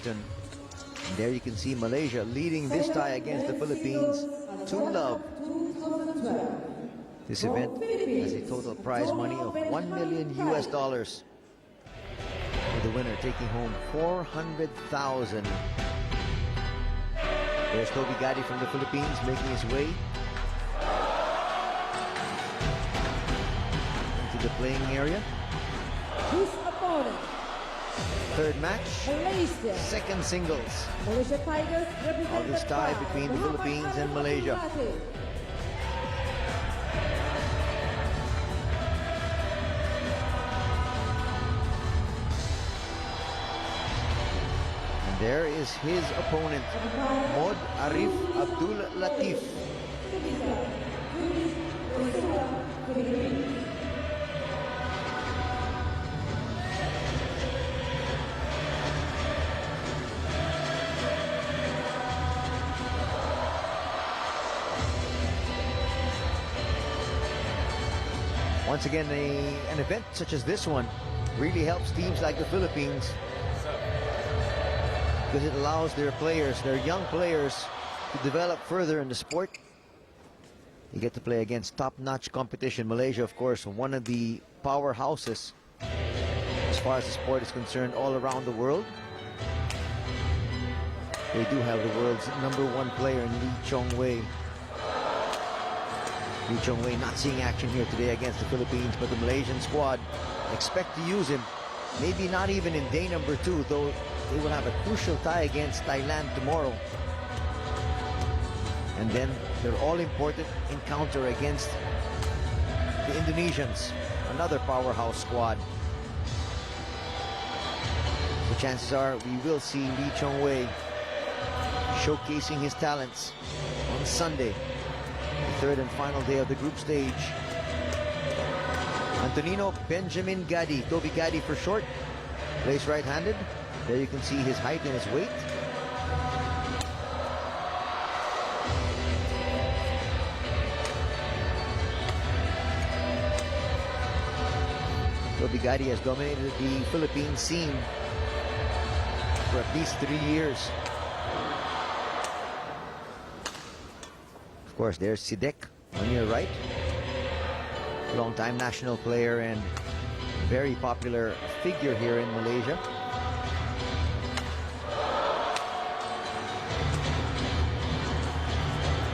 badminton. And there you can see Malaysia leading this tie against the Philippines 2-love. This event has a total prize money of $1 million US, with the winner taking home $400,000. There's Toby Gadi from the Philippines making his way into the playing area. His opponent, Third match, Malaysia. second singles Malaysia Tigers of this tie between the Philippines and Malaysia. And there is his opponent, Arif Abdul Latif. Once again, an event such as this one really helps teams like the Philippines, because it allows their players, their young players, to develop further in the sport. You get to play against top-notch competition. Malaysia, of course, one of the powerhouses as far as the sport is concerned all around the world. They do have the world's #1 player in Lee Chong-wei. Lee Chong-wei not seeing action here today against the Philippines, but the Malaysian squad expect to use him. Maybe not even in day number 2, though they will have a crucial tie against Thailand tomorrow. And then their all-important encounter against the Indonesians, another powerhouse squad. The chances are we will see Lee Chong-wei showcasing his talents on Sunday, the third and final day of the group stage. Antonino Benjamin Gadi, Toby Gadi for short, plays right-handed. There you can see his height and his weight. Toby Gadi has dominated the Philippine scene for at least 3 years. Of course, there's Sidek on your right. Long-time national player and very popular figure here in Malaysia.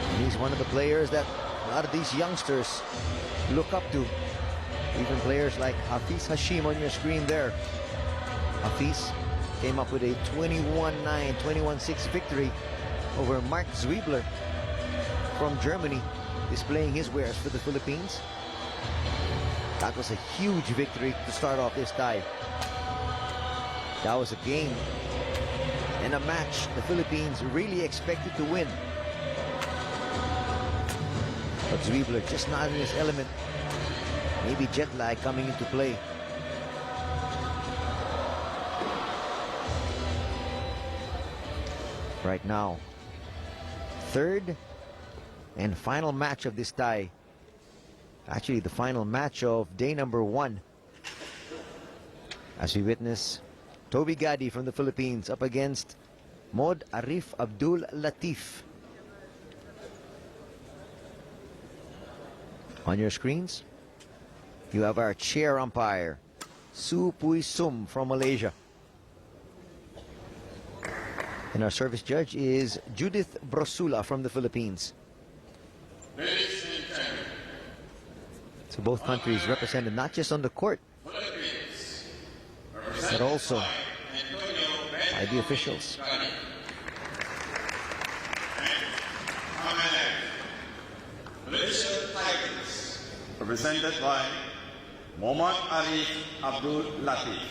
And he's one of the players that a lot of these youngsters look up to. Even players like Hafiz Hashim on your screen there. Hafiz came up with a 21-9, 21-6 victory over Mark Zwiebler from Germany, displaying his wares for the Philippines. That was a huge victory to start off this tie. That was a game and a match the Philippines really expected to win. But Zwiebler just not in his element. Maybe jet lag coming into play. Right now, third and final match of this tie. Actually, the final match of day number 1. As we witness Toby Gadi from the Philippines up against Arif Abdul Latif. On your screens, you have our chair umpire, Su Pui Sum from Malaysia. And our service judge is Judith Brosula from the Philippines. So both countries represented not just on the court, but also by the officials. Malaysia Tigers, represented by Mohamad Arif Abdul Latif.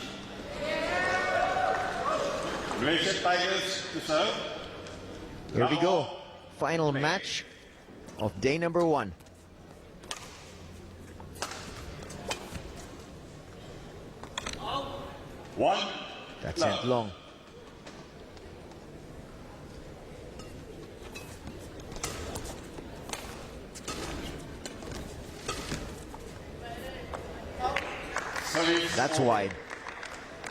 Malaysia Tigers to serve. Here we go. Final match of day number 1. That's sent long. That's wide.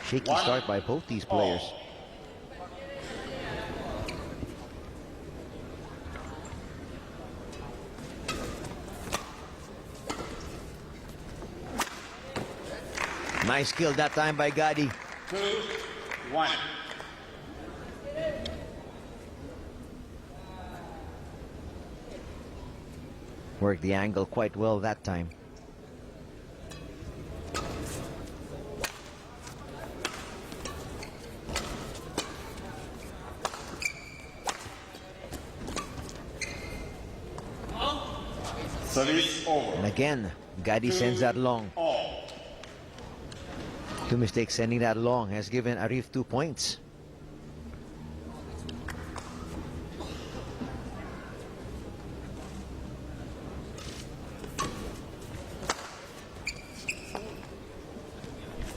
Shaky start by both these players. Nice kill that time by Gadi. 2-1. Worked the angle quite well that time. Service over. And again, Gadi sends that long. All. Two mistakes sending that long has given Arif 2 points.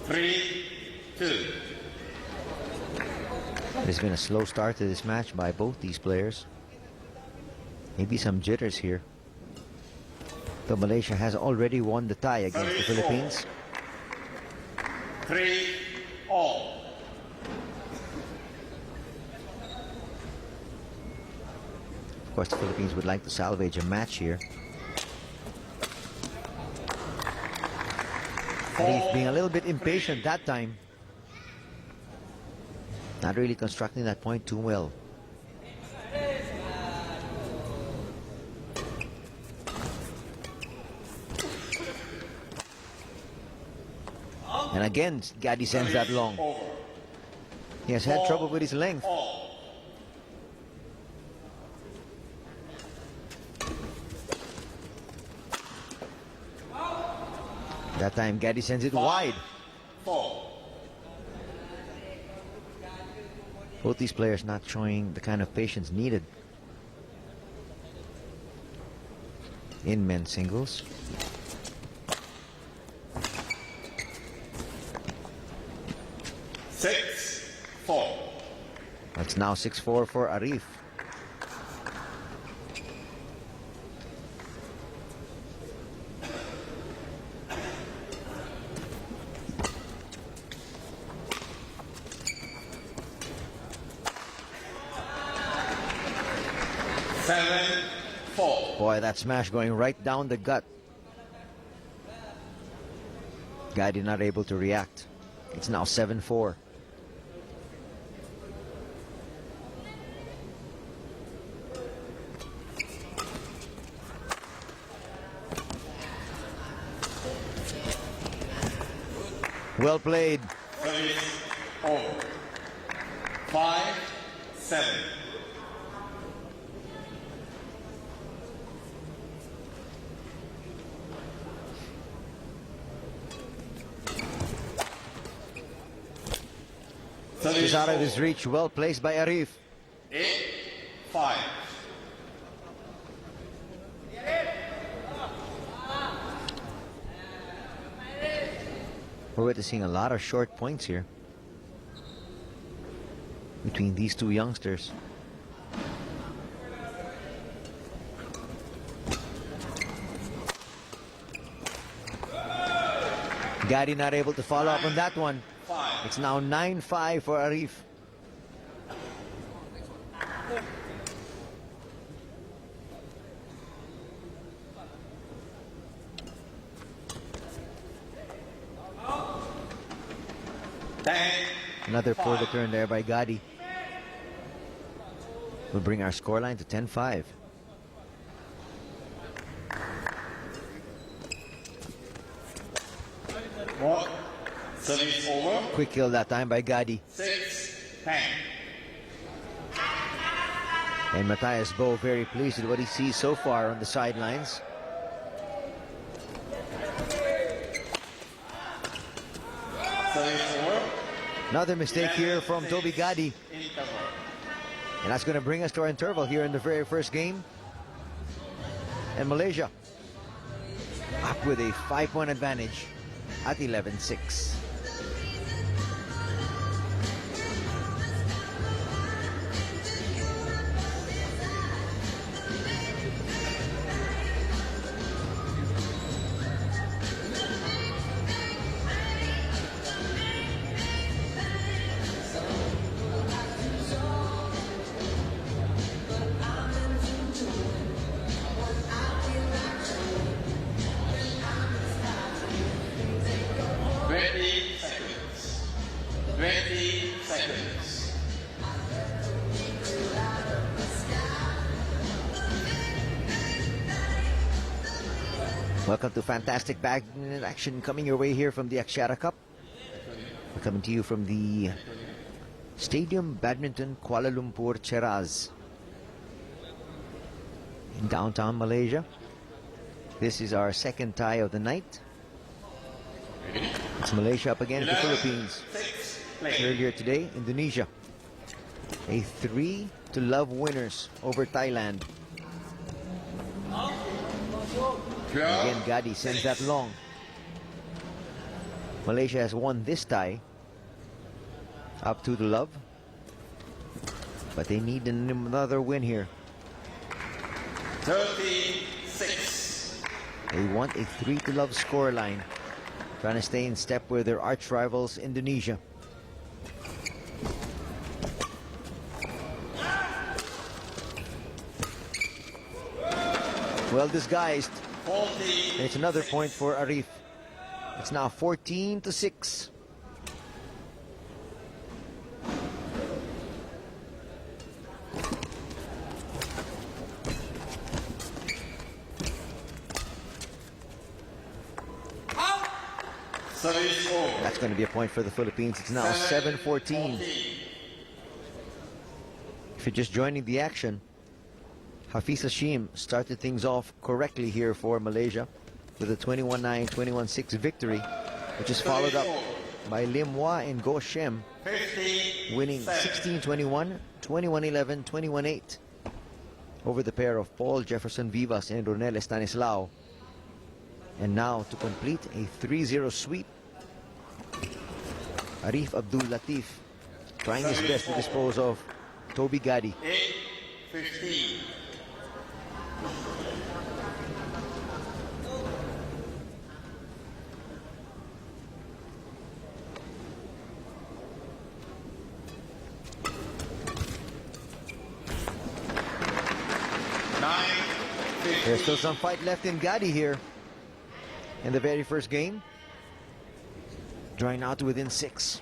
Three, two. There's been a slow start to this match by both these players. Maybe some jitters here. Though Malaysia has already won the tie against the Philippines. 3-all. Of course, the Philippines would like to salvage a match here. Arif being a little bit impatient that time. Not really constructing that point too well. And again, Gadi sends that long. Over. He has had trouble with his length. All. That time, Gadi sends it wide. 4. Both these players not showing the kind of patience needed in men's singles. Six, 4. That's now 6-4 for Arif. Seven, 4. Boy, that smash going right down the gut. Gadi not able to react. It's now 7-4. Well played. Service over. 5, 7. It's out of his reach. Well placed by Arif. 8, 5. We're witnessing a lot of short points here between these two youngsters. Gadi not able to follow up on that one. 5. It's now 9-5 for Arif. Another poor return there by Gadi. Will bring our scoreline to 10-5. More. Service over. Quick kill that time by Gadi. 6, 10. And Matthias Bo very pleased with what he sees so far on the sidelines. Service over. Another mistake here from Toby Gadi. Interval. And that's going to bring us to our interval here in the very first game. And Malaysia up with a 5-point advantage at 11-6. Ready. Welcome to fantastic badminton action coming your way here from the Axiata Cup. We're coming to you from the Stadium Badminton Kuala Lumpur, Cheras, in downtown Malaysia. This is our second tie of the night. It's Malaysia up against the Philippines. Earlier today, Indonesia. A 3-0 winners over Thailand. Again, Gadi sends that long. Malaysia has won this tie up 2-0, but they need another win here. 36. They want a 3-0 scoreline, trying to stay in step with their arch rivals Indonesia. Well disguised. 40. It's another point for Arif. It's now 14-6. Service over. That's going to be a point for the Philippines. It's now 7-14. If you're just joining the action, Hafiz Hashim started things off correctly here for Malaysia with a 21-9, 21-6 victory, which is followed up by Lim Hua and Go Shem 50. winning 16-21, 21-11, 21-8 over the pair of Paul Jefferson Vivas and Ronel Estanislao. And now to complete a 3-0 sweep, Arif Abdul Latif trying his best to dispose of Toby Gadi. 8-15. There's still some fight left in Gadi here in the very first game. Drawing now to within 6.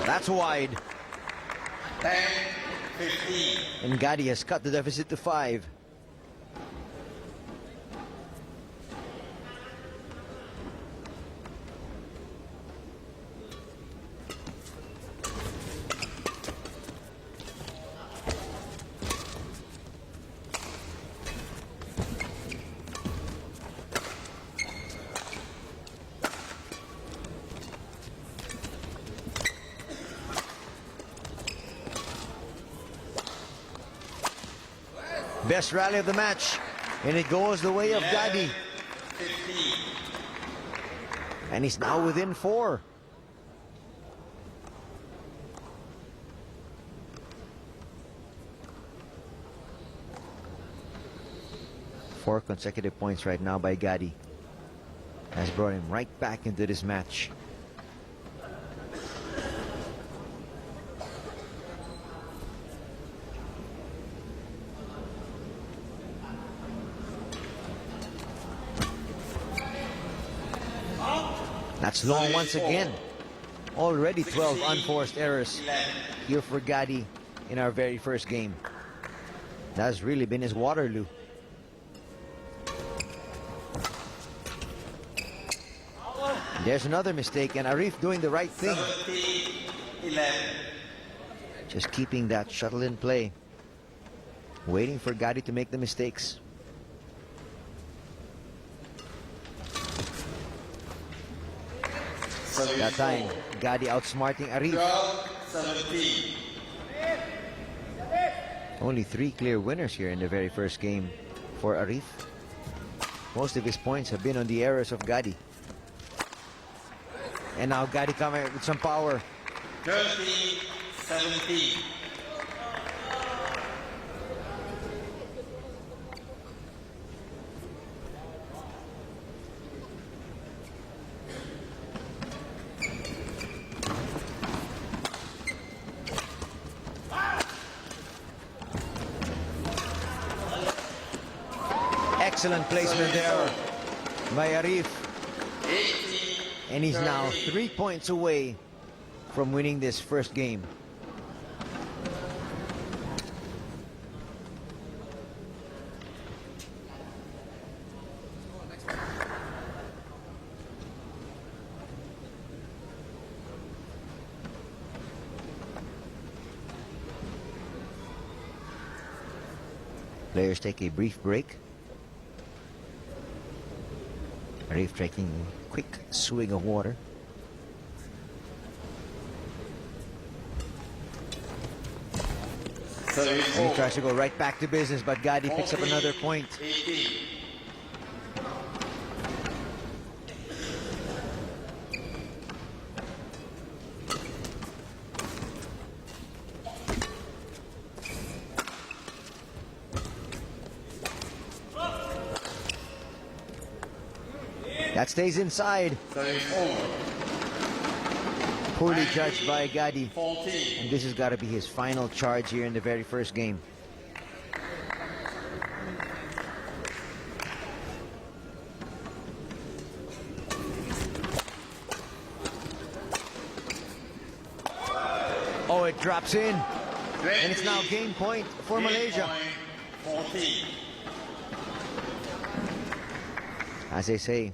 That's wide. 10-15. And Gadi has cut the deficit to 5. Best rally of the match, and it goes the way of Gadi. 15. And he's now within 4. Four consecutive points right now by Gadi has brought him right back into this match. That's long once again. Already 12 unforced errors here for Gadi in our very first game. That's really been his Waterloo. There's another mistake, and Arif doing the right thing. 11. Just keeping that shuttle in play. Waiting for Gadi to make the mistakes. That time, Gadi outsmarting Arif. 12-17. Only 3 clear winners here in the very first game for Arif. Most of his points have been on the errors of Gadi. And now Gadi coming with some power. 30-17. Excellent placement there by Arif. And he's now 3 points away from winning this first game. Players take a brief break. Arif taking a quick swig of water. And he tries to go right back to business, but Gadi picks up another point. 18. That stays inside. Poorly judged by Gadi. 14. And this has got to be his final charge here in the very first game. Oh, it drops in. And it's now game point for Malaysia. 14. As they say,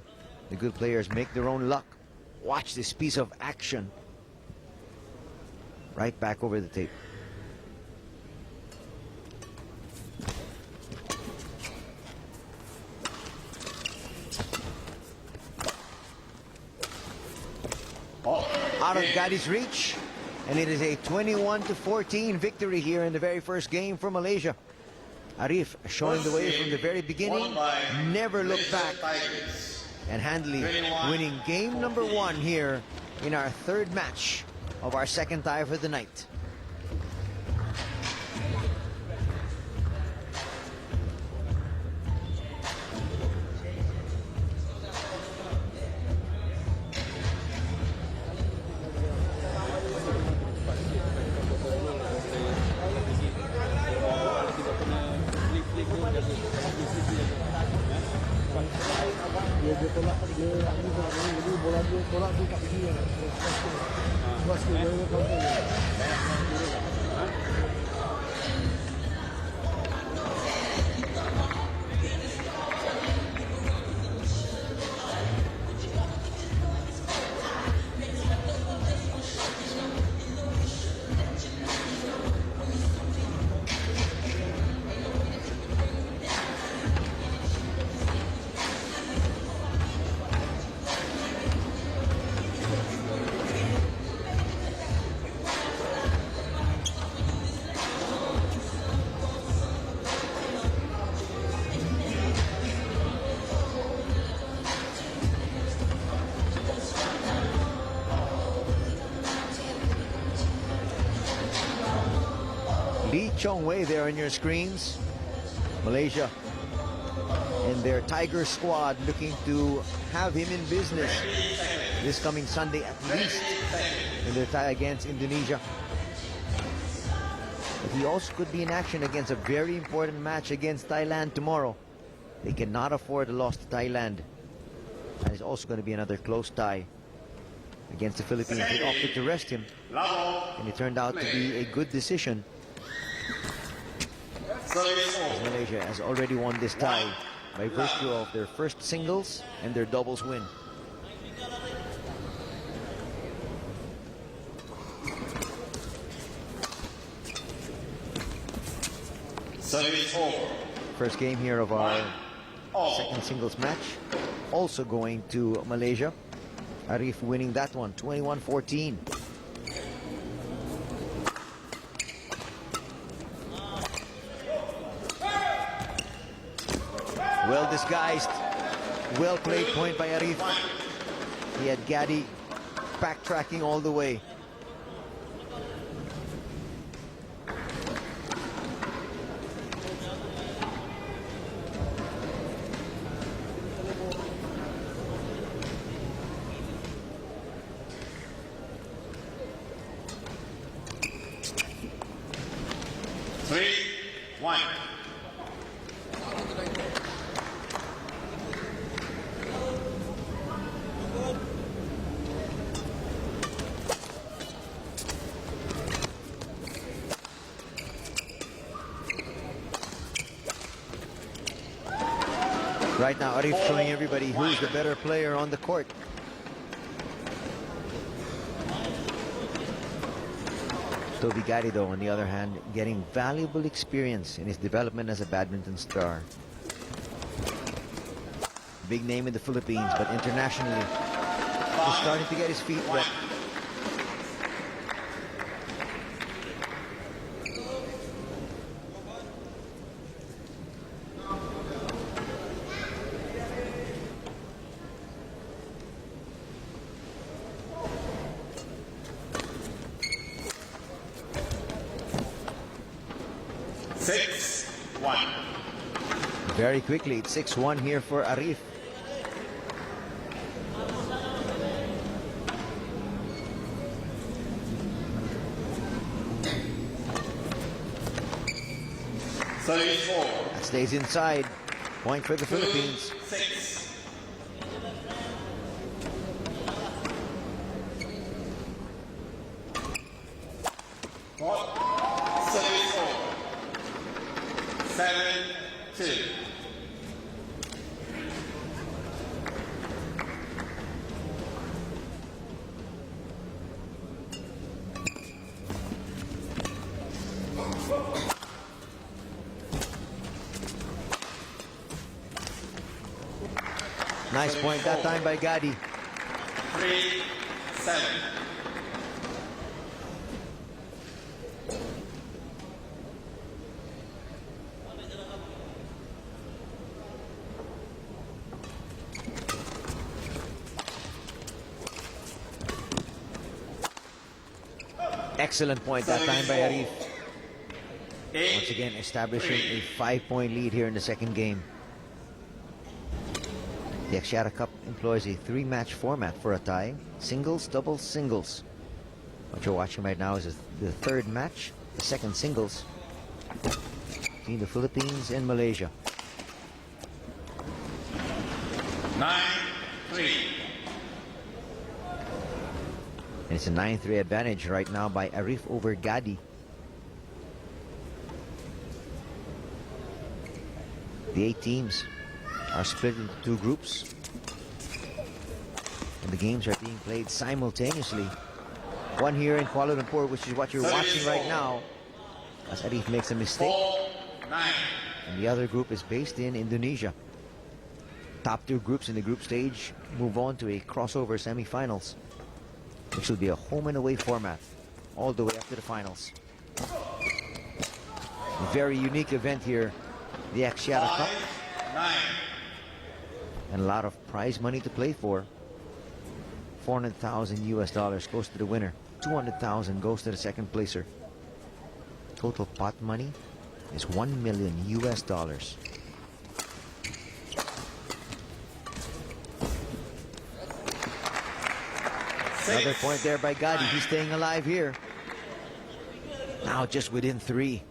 the good players make their own luck. Watch this piece of action. Right back over the tape. Out of Gadi's reach. And it is a 21-14 victory here in the very first game for Malaysia. Arif showing the way from the very beginning. Never looked back. And handily winning game number 1 here in our third match of our second tie for the night. Chong Wei there on your screens. Malaysia and their Tiger squad looking to have him in business this coming Sunday at least in their tie against Indonesia. But he also could be in action against a very important match against Thailand tomorrow. They cannot afford a loss to Thailand. And it's also going to be another close tie against the Philippines. They opted to rest him, and it turned out to be a good decision. Malaysia has already won this tie by virtue of their first singles and their doubles win. First game here of our second singles match, also going to Malaysia. Arif winning that one, 21-14. Well disguised, well played point by Arif. He had Gadi backtracking all the way. Right now, Arif showing everybody who's the better player on the court. Gadi, though, on the other hand, getting valuable experience in his development as a badminton star. Big name in the Philippines, but internationally, he's starting to get his feet wet. Very quickly, it's 6-1 here for Arif. That stays inside. Point for the Philippines. 6. Service 7-2. Nice point that time by Gadi. 3-7. Excellent point that time by Arif. Once again, establishing a 5-point lead here in the second game. The Axiata Cup employs a 3-match format for a tie. Singles, doubles, singles. What you're watching right now is the third match, the second singles, between the Philippines and Malaysia. 9-3. And it's a 9-3 advantage right now by Arif over Gadi. The 8 teams are split into 2 groups, and the games are being played simultaneously. One here in Kuala Lumpur, which is what you're watching right now, as Arif makes a mistake. 4-9. And the other group is based in Indonesia. Top 2 groups in the group stage move on to a crossover semifinals, which will be a home and away format all the way up to the finals. A very unique event here, the Axiata Cup. 5-9. And a lot of prize money to play for. $400,000 US goes to the winner. $200,000 goes to the second placer. Total pot money is $1 million US. Another point there by Gadi. He's staying alive here. Now just within 3.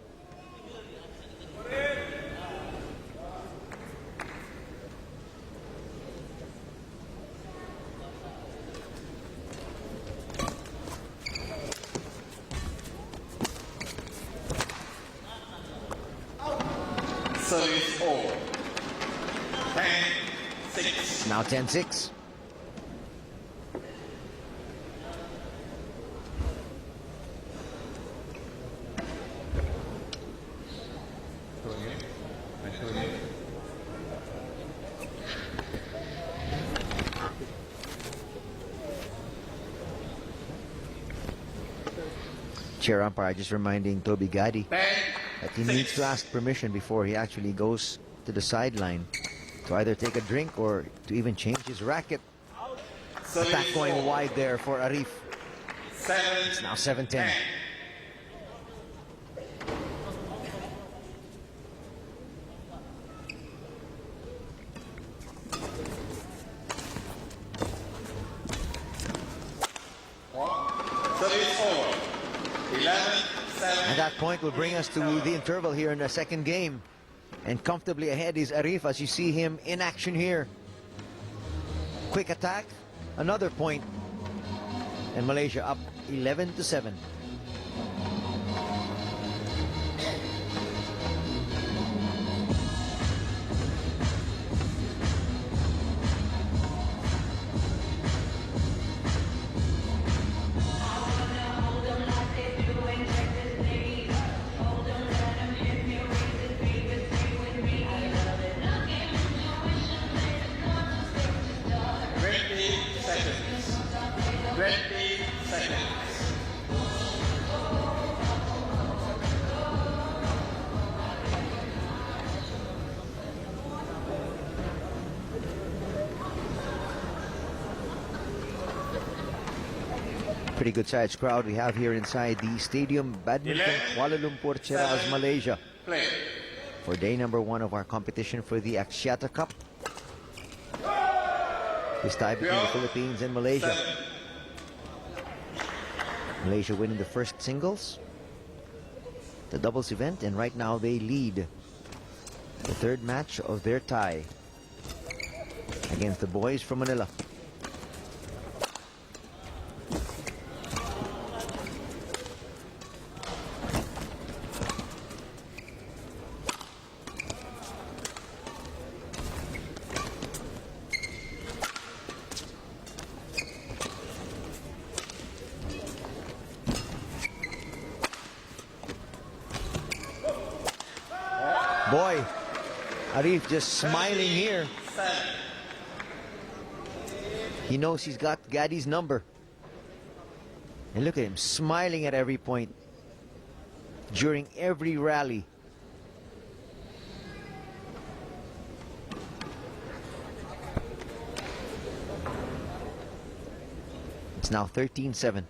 Service 4. 10-6. Now 10-6. Chair umpire just reminding Gadi that he needs to ask permission before he actually goes to the sideline to either take a drink or to even change his racket. Attack going wide there for Arif. It's now 7-10. And that point will bring us to the interval here in the second game. And comfortably ahead is Arif as you see him in action here. Quick attack, another point. And Malaysia up 11-7. Pretty good sized crowd we have here inside the stadium, Badminton, Kuala Lumpur, Cheras, Malaysia, Play. for day number 1 of our competition for the Axiata Cup. This tie between the Philippines and Malaysia. Malaysia winning the first singles, the doubles event, and right now they lead the third match of their tie against the boys from Manila. Boy, Arif just smiling here. He knows he's got Gadi's number. And look at him smiling at every point during every rally. It's now 13-7.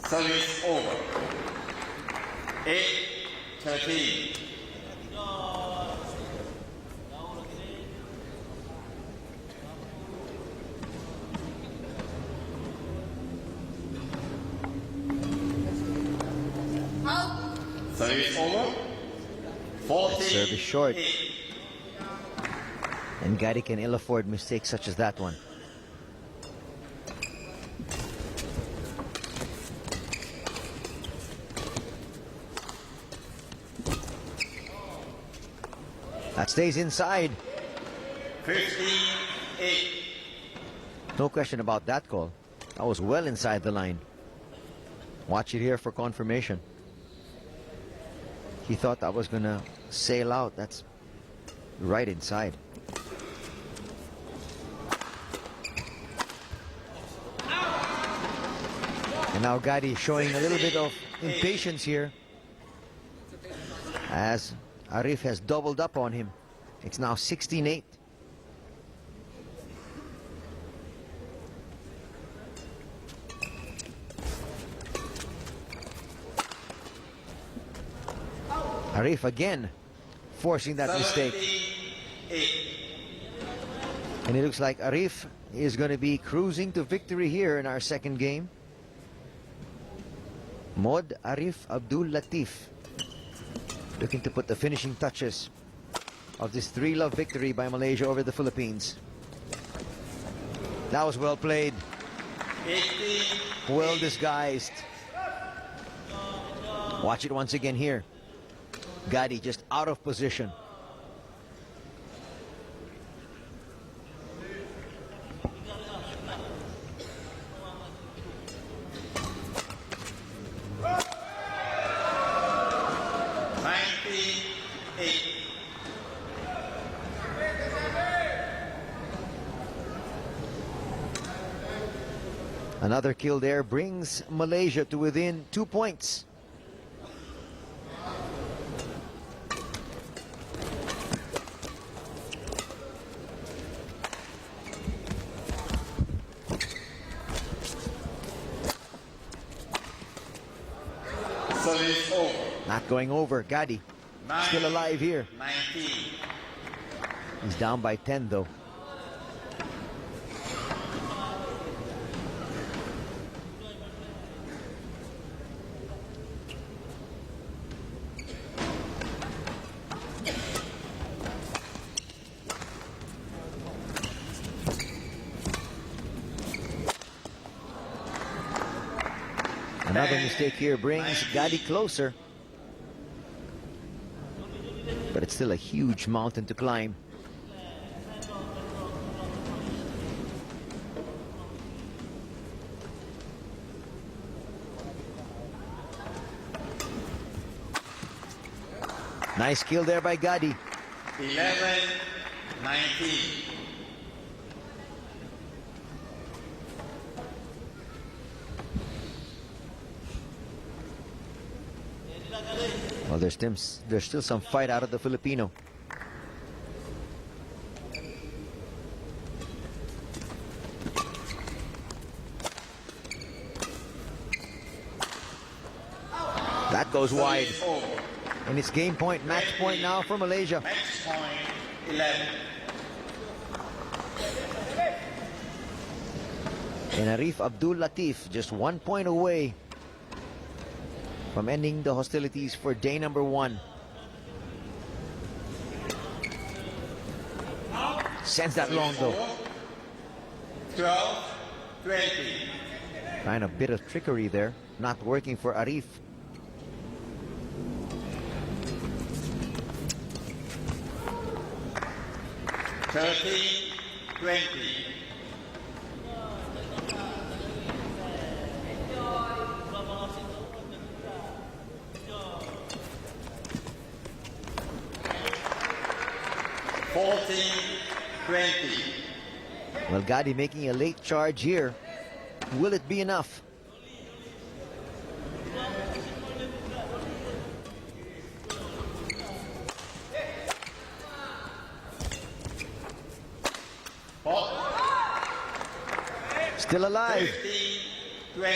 Service over. 8-13. Service over. 14. Service short. And Gadi can ill afford mistakes such as that one. That stays inside. 15-8. No question about that call. That was well inside the line. Watch it here for confirmation. He thought that was going to sail out. That's right inside. And now Gadi showing a little bit of impatience here, as Arif has doubled up on him. It's now 16-8. Arif again forcing that mistake. 17-8. And it looks like Arif is going to be cruising to victory here in our second game. Mod Arif Abdul Latif looking to put the finishing touches of this 3-love victory by Malaysia over the Philippines. That was well played. 18. Well disguised. Watch it once again here. Gadi just out of position. Another kill there brings Malaysia to within 2 points. Service over. Not going over. Gadi still alive here. 19. He's down by 10 though. Another mistake here brings Gadi closer. But it's still a huge mountain to climb. Nice kill there by Gadi. 11-19. Well, there's still some fight out of the Filipino. That goes wide. Service over. And it's game point, match point now for Malaysia. Match point 11. And Arif Abdul Latif just 1 point away from ending the hostilities for day number 1. Sends that long though. 12-20. Trying a bit of trickery there. Not working for Arif. Thirteen, 20. Well, Gadi making a late charge here. Will it be enough? Still alive. 15-20.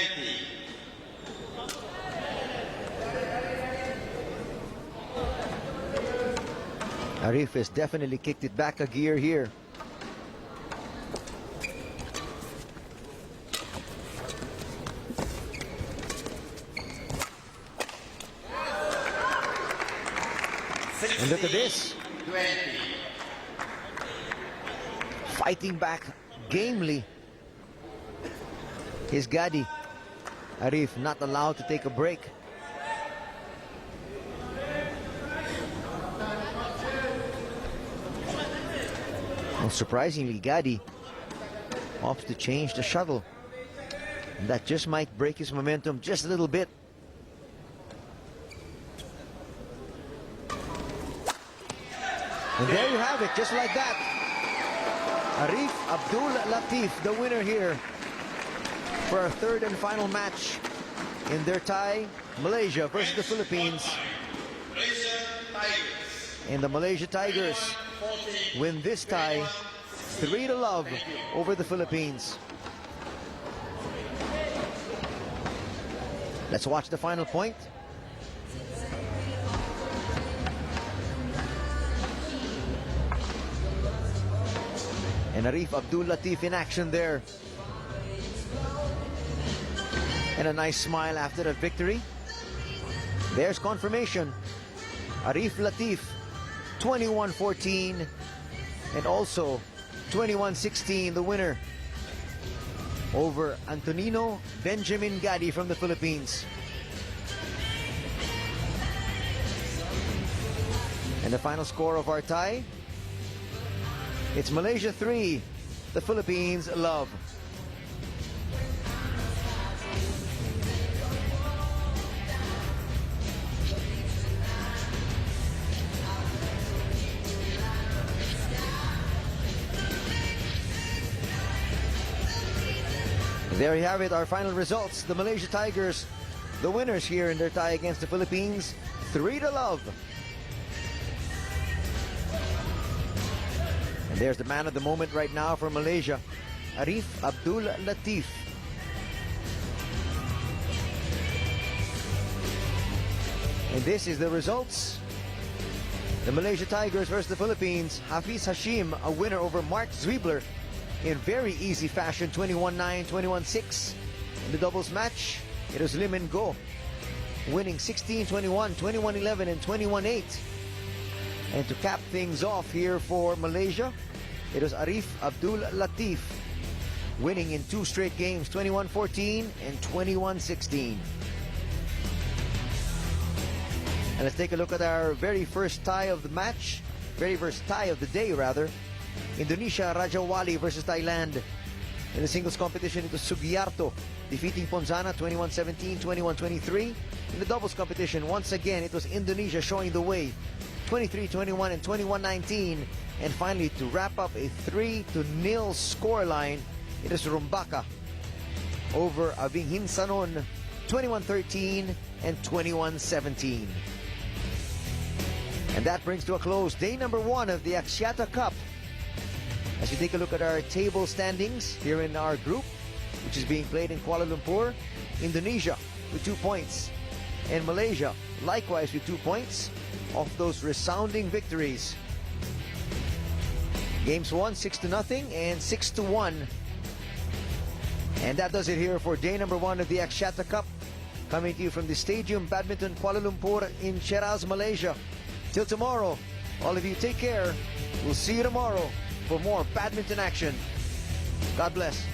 Arif has definitely kicked it back a gear here. And look at this. 20. Fighting back gamely. Here's Gadi. Arif not allowed to take a break. Well, surprisingly, Gadi opts to change the shuttle. And that just might break his momentum just a little bit. And there you have it, just like that. Arif Abdul Latif, the winner here for our third and final match in their tie, Malaysia versus the Philippines. Malaysia Tigers. And the Malaysia Tigers win this tie 3-0 over the Philippines. Let's watch the final point. And Arif Abdul Latif in action there. And a nice smile after that victory. There's confirmation. Arif Latif 21-14 and also 21-16, the winner over Antonino Benjamin Gadi from the Philippines. And the final score of our tie, it's Malaysia 3, the Philippines love. There you have it, our final results. The Malaysia Tigers, the winners here in their tie against the Philippines, 3-0. And there's the man of the moment right now for Malaysia, Arif Abdul Latif. And this is the results. The Malaysia Tigers versus the Philippines. Hafiz Hashim, a winner over Mark Zwiebler in very easy fashion, 21-9, 21-6. In the doubles match, it was Lim and Go winning 16-21, 21-11, and 21-8. And to cap things off here for Malaysia, it was Arif Abdul Latif winning in 2 straight games, 21-14 and 21-16. And let's take a look at our very first tie of the match, very first tie of the day rather. Indonesia Rajawali versus Thailand. In the singles competition, it was Sugiarto defeating Ponzana 21-17, 21-23. In the doubles competition, once again, it was Indonesia showing the way 23-21 and 21-19. And finally, to wrap up a 3-0 scoreline, it is Rumbaka over Avinghin Sanon 21-13 and 21-17. And that brings to a close day number 1 of the Axiata Cup. As we take a look at our table standings here in our group, which is being played in Kuala Lumpur, Indonesia with 2 points. and Malaysia, likewise with 2 points off those resounding victories. Games won 6-0 and 6-1. And that does it here for day number 1 of the Axiata Cup, coming to you from the Stadium Badminton Kuala Lumpur in Cheras, Malaysia. Till tomorrow, all of you take care. We'll see you tomorrow for more badminton action. God bless.